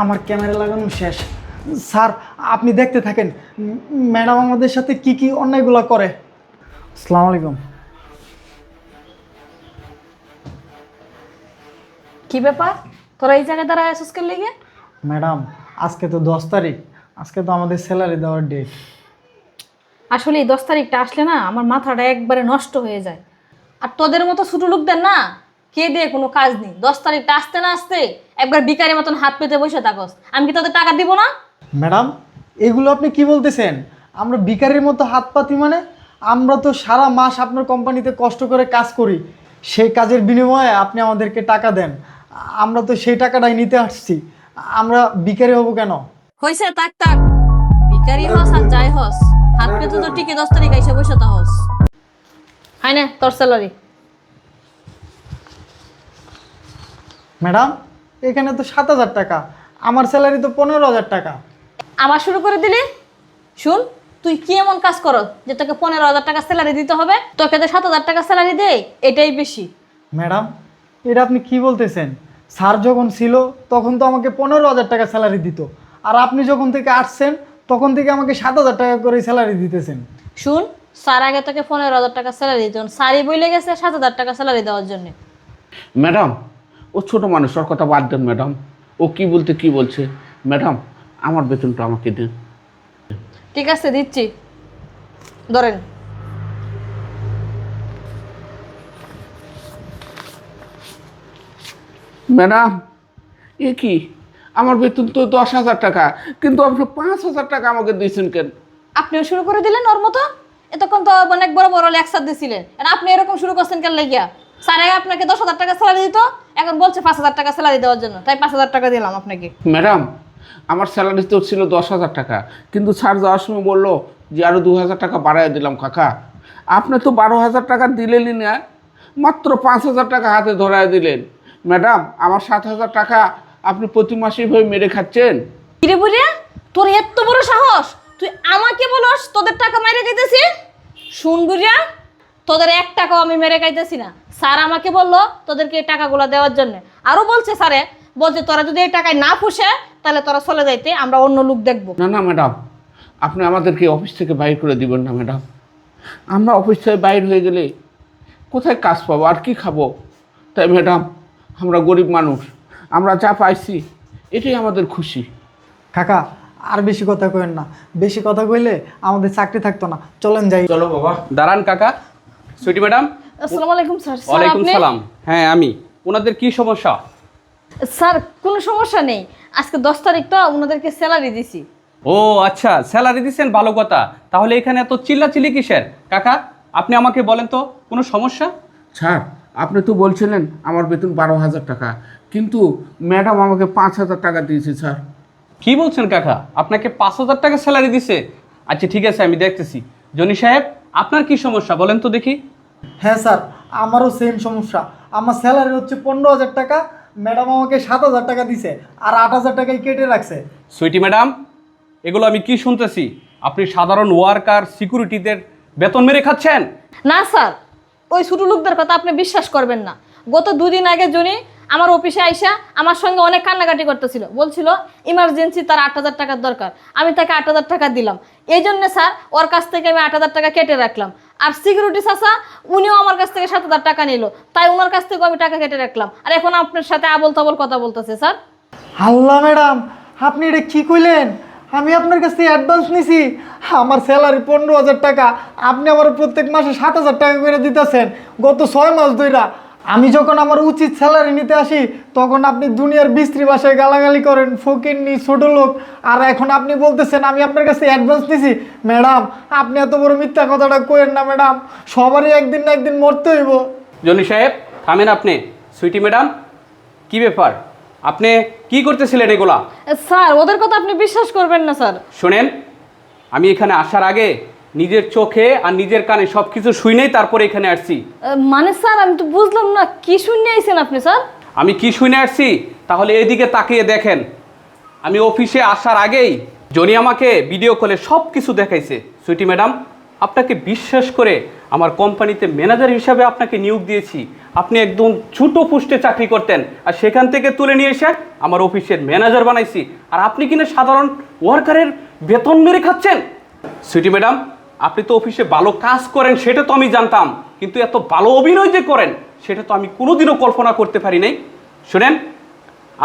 আমার ক্যামেরা লাগানো শেষ। স্যার আপনি দেখতে থাকেন ম্যাডাম আমাদের সাথে কি কি অন্যায়গুলো করে। আসসালামু আলাইকুম। কি ব্যাপার, তোরা এই জায়গায় দাঁড়ায় আসিস কেন লেগে? ম্যাডাম আজকে তো 10 তারিখ, আজকে তো আমাদের স্যালারি দেওয়ার ডেট। আসলে এই 10 তারিখটা আসলে না আমার মাথাটা একবারে নষ্ট হয়ে যায়। আর তোদের মতো ছোট লোকদের না কে দিয়ে কোনো কাজ নেই। 10 তারিখটা আসতে না আসতে একবার ভিখারির মতন হাত পেতে বসে থাকস। আমি কি তোদের টাকা দিব না? ম্যাডাম এগুলো আপনি কি বলতেছেন? আমরা ভিখারির মতো হাত পাতি মানে? আমরা তো সারা মাস আপনার কোম্পানিতে কষ্ট করে কাজ করি, সেই কাজের বিনিময়ে আপনি আমাদেরকে টাকা দেন, আমরা তো সেই টাকাটাই নিতে আসছি। আমরা ভিখারি হব কেন? হয়েছে, তাক তাক। ভিখারি হস আর যাই হস, হাত পেতে তো ঠিকই 10 তারিখ আইসা বসে থাকস। হাই না তোর স্যালারি। ম্যাডাম এখানে তো 7,000 টাকা, আমার স্যালারি তো 15,000 টাকা। আবার শুরু করে দিলি? শুন, তুই কি এমন কাজ করস যে তোকে 15,000 টাকা স্যালারি দিতে হবে? তোকে তো 7,000 টাকা স্যালারি দেয়, এটাই বেশি। ম্যাডাম এটা আপনি কি বলতেছেন? স্যার যখন ছিল তখন তো আমাকে 15,000 টাকা স্যালারি দিত, আর আপনি যখন থেকে আসছেন তখন থেকে আমাকে 7,000 টাকা করে স্যালারি দিতেছেন। শুন, স্যার আগে তোকে 15,000 টাকা স্যালারি দিত, স্যারই বলে গেছে 7,000 টাকা স্যালারি দেওয়ার জন্য। ম্যাডাম ও ছোট মানুষ, ওর কথা বাদ দেন ম্যাডাম। ও কি বলতে কি বলছে। ম্যাডাম আমার বেতনটা আমাকে দিন। ঠিক আছে, দিচ্ছি, ধরেন। ম্যাডাম এ কি, আমার বেতন তো 10,000 টাকা, কিন্তু আপনি 5,000 টাকা আমাকে দিয়েছেন কেন? আপনিও শুরু করে দিলেন ওর মতো। এতক্ষণ তো অনেক বড় বড় লেকচার দিছিলেন, আর আপনি এরকম শুরু করছেন কেন লাগিয়া? স্যার আগে আপনাকে 10,000 টাকা স্যালারি দিত, এখন বলছে 5,000 টাকা স্যালারি দেওয়ার জন্য, তাই 5,000 টাকা দিলাম আপনাকে। ম্যাডাম আমার স্যালারি তো ছিল 10,000 টাকা, কিন্তু স্যার যাওয়ার সময় বললো যে আরও 2,000 টাকা বাড়ায় দিলাম। কাকা আপনি তো 12,000 টাকা দিলেনই না, মাত্র 5,000 টাকা হাতে ধরায় দিলেন। ম্যাডাম আমার 7,000 টাকা আপনি প্রতি মাসে ভাবে মেরে খাচ্ছেন। কিরে বুড়িয়া, তোর এত বড় সাহস, তুই আমাকে বলস তোদের টাকা মেরে খাইতেছি? শুন বুড়িয়া, তোদের 1 টাকাও আমি মেরে খাইতেছি না। স্যার আমাকে বললো তোদেরকে এই টাকাগুলো দেওয়ার জন্য। আরও বলছে স্যারে, বলছে তোরা যদি এই টাকায় না পুষে তাহলে তোরা চলে যাইতে, আমরা অন্য লোক দেখবো। না না ম্যাডাম, আপনি আমাদেরকে অফিস থেকে বাইর করে দিবেন না ম্যাডাম। আমরা অফিস থেকে বাইর হয়ে গেলে কোথায় কাজ পাবো আর কি খাবো? তাই ম্যাডাম আমরা গরিব মানুষ, আমরা যা পাইছি এটাই আমাদের খুশি। কাকা আর বেশি কথা কইেন না, বেশি কথা কইলে আমাদের চাকরি থাকতো না। চলেন যাই। চলো বাবা। দাঁড়ান কাকা। সুইটি ম্যাডাম। আসসালামু আলাইকুম স্যার। স্যার ওয়ালাইকুম আপনি? সালাম। হ্যাঁ আমি। ওনাদের কি সমস্যা? স্যার কোনো সমস্যা নেই, আজকে 10 তারিখ তো ওনাদেরকে স্যালারি দিছি। ও আচ্ছা, স্যালারি দিচ্ছেন, ভালো কথা। তাহলে এখানে এত চিল্লাচিল্লি কিসের? কাকা আপনি আমাকে বলেন তো, কোনো সমস্যা? স্যার আপনি তো বলছিলেন আমার বেতন 12,000 টাকা, কিন্তু ম্যাডাম আমাকে 5,000 টাকা দিয়েছে স্যার। কি বলছেন কাকা, আপনাকে 5,000 টাকা স্যালারি দিছে? আচ্ছা ঠিক আছে, আমি দেখতেছি। জনি সাহেব আপনার কি সমস্যা বলেন তো দেখি। হ্যাঁ স্যার, আমারও সেম সমস্যা। আমার স্যালারি হচ্ছে 15,000 টাকা, ম্যাডাম আমাকে 7,000 টাকা দিছে, আর 8,000 টাকাই কেটে রাখছে। সুইটি ম্যাডাম, এগুলো আমি কি শুনতেছি? আপনি সাধারণ ওয়ার্কার সিকিউরিটিদের বেতন মেরে খাচ্ছেন? না স্যার, ওই ছোট লোকদের কথা আপনি বিশ্বাস করবেন না। গত 2 দিন আগে জনি আমার অফিসে আইসা আমার সঙ্গে অনেক কান্নাকাটি করতেছিল, বলছিল ইমার্জেন্সি তার 8,000 টাকার দরকার। আমি তাকে 8,000 টাকা দিলাম। এই জন্য স্যার ওর কাছ থেকে আমি 8,000 টাকা কেটে রাখলাম। আর সিকিউরিটি চাচা উনিও আমার কাছ থেকে 7,000 টাকা নিল, তাই ওনার কাছ থেকেও আমি টাকা কেটে রাখলাম। আর এখন আপনার সাথে আবল তাবল কথা বলতেছে স্যার। আল্লাহ ম্যাডাম, আপনি এটা কি কইলেন? আমি আপনার কাছ থেকে অ্যাডভান্স নিছি, আমার স্যালারি 15,000 টাকা, আপনি আমার প্রত্যেক মাসে 7,000 টাকা করে দিতেছেন গত 6 মাস ধইরা। আমি যখন আমার উচিত স্যালারি নিতে আসি তখন আপনি দুনিয়ার বিশ্রী ভাষায় গালাগালি করেন, ফকিন্নি, ছোট লোক। আর এখন আপনি বলতেছেন আমি আপনার কাছে অ্যাডভান্স নিছি। ম্যাডাম আপনি এত বড় মিথ্যা কথাটা কইেন না ম্যাডাম, সবারই একদিন না একদিন মরতে হইব। জনি সাহেব থামেন আপনি। সুইটি ম্যাডাম কি ব্যাপার, আপনি কি করতেছিলেন এগুলা? স্যার ওদের কথা আপনি বিশ্বাস করবেন না স্যার। শোনেন, আমি এখানে আসার আগে নিজের চোখে আর নিজের কানে সব কিছু শুনেই তারপরে এখানে আসছি। মানে স্যার আমি তো বুঝলাম না, কি শুনে আইছেন আপনি স্যার? আমি কি শুনে আসছি তাহলে এদিকে তাকিয়ে দেখেন। আমি অফিসে আসার আগেই জনি আমাকে ভিডিও কলে সব কিছু দেখাইছে। সুইটি ম্যাডাম আপনাকে বিশ্বাস করে আমার কোম্পানিতে ম্যানেজার হিসাবে আপনাকে নিয়োগ দিয়েছি। আপনি একদম ছোট পোস্টে চাকরি করতেন, আর সেখান থেকে তুলে নিয়ে এসে আমার অফিসের ম্যানেজার বানাইছি। আর আপনি কিনা সাধারণ ওয়ার্কারের বেতন মেরে খাচ্ছেন। সুইটি ম্যাডাম, আপনি তো অফিসে ভালো কাজ করেন সেটা তো আমি জানতাম, কিন্তু এত ভালো অভিনয় যে করেন সেটা তো আমি কোনোদিনও কল্পনা করতে পারি নাই। শুনেন,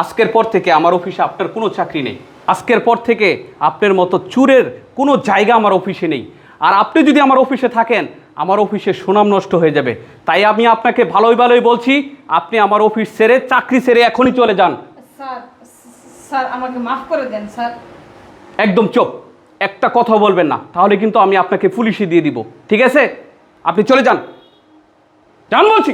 আজকের পর থেকে আমার অফিসে আপনার কোনো চাকরি নেই। আজকের পর থেকে আপনার মতো চুরের কোনো জায়গা আমার অফিসে নেই। আর আপনি যদি আমার অফিসে থাকেন, আমার অফিসের সুনাম নষ্ট হয়ে যাবে। তাই আমি আপনাকে ভালোই ভালোই বলছি, আপনি আমার অফিস ছেড়ে, চাকরি ছেড়ে এখনই চলে যান। স্যার, স্যার আমাকে মাফ করে দেন স্যার। একদম চুপ, একটা কথা বলবেন না, তাহলে কিন্তু আমি আপনাকে পুলিশে দিয়ে দিব। ঠিক আছে, আপনি চলে যান, যান বলছি।